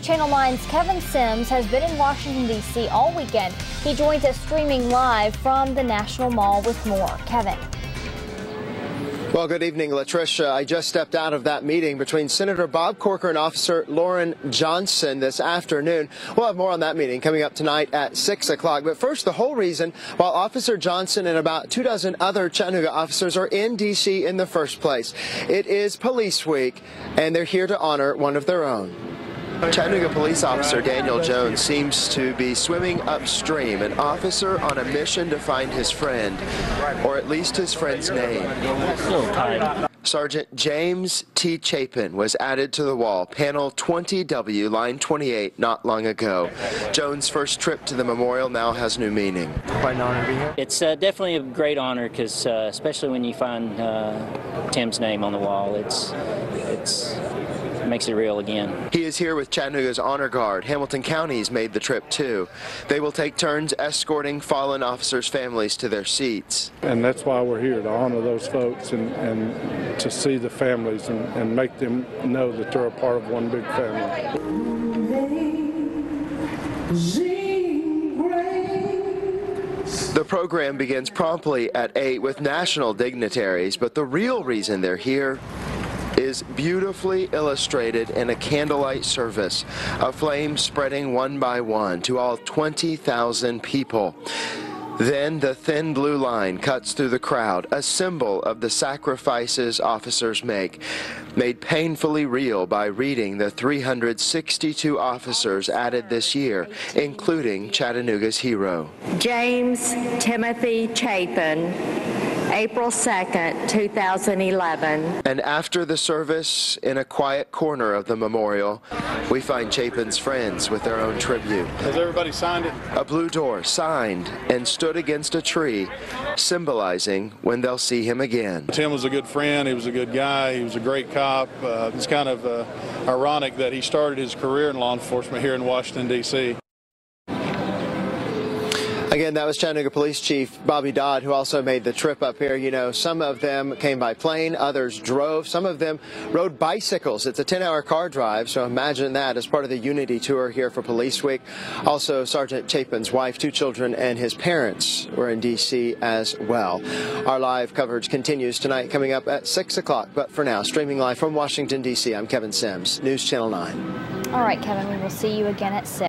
Channel 9's Kevin Sims has been in Washington, D.C. all weekend. He joins us streaming live from the National Mall with more. Kevin. Well, good evening, Latricia. I just stepped out of that meeting between Senator Bob Corker and Officer Lauren Johnson this afternoon. We'll have more on that meeting coming up tonight at 6 o'clock. But first, the whole reason while Officer Johnson and about 24 other Chattanooga officers are in D.C. in the first place. It is Police Week, and they're here to honor one of their own. Chattanooga police officer Daniel Jones seems to be swimming upstream, an officer on a mission to find his friend, or at least his friend's name. Sergeant James T. Chapin was added to the wall, panel 20W, line 28, not long ago. Jones' first trip to the memorial now has new meaning. Quite an honor to be here. It's definitely a great honor, because especially when you find Tim's name on the wall, it makes it real again. He is here with Chattanooga's Honor Guard. Hamilton County's made the trip too. They will take turns escorting fallen officers' families to their seats. And that's why we're here, to honor those folks and to see the families and make them know that they're a part of one big family. The program begins promptly at 8 with national dignitaries, but the real reason they're here is beautifully illustrated in a candlelight service, a flame spreading one by one to all 20,000 people. Then the thin blue line cuts through the crowd, a symbol of the sacrifices officers make, made painfully real by reading the 362 officers added this year, including Chattanooga's hero. James Timothy Chapin, April 2nd, 2011. And after the service, in a quiet corner of the memorial, we find Chapin's friends with their own tribute. Has everybody signed it? A blue door signed and stood against a tree, symbolizing when they'll see him again. Tim was a good friend. He was a good guy. He was a great cop. It's kind of ironic that he started his career in law enforcement here in Washington, D.C. Again, that was Chattanooga Police Chief Bobby Dodd, who also made the trip up here. You know, some of them came by plane, others drove, some of them rode bicycles. It's a 10-hour car drive, so imagine that as part of the Unity Tour here for Police Week. Also, Sergeant Chapin's wife, 2 children, and his parents were in D.C. as well. Our live coverage continues tonight, coming up at 6 o'clock. But for now, streaming live from Washington, D.C., I'm Kevin Sims, News Channel 9. All right, Kevin, we will see you again at 6.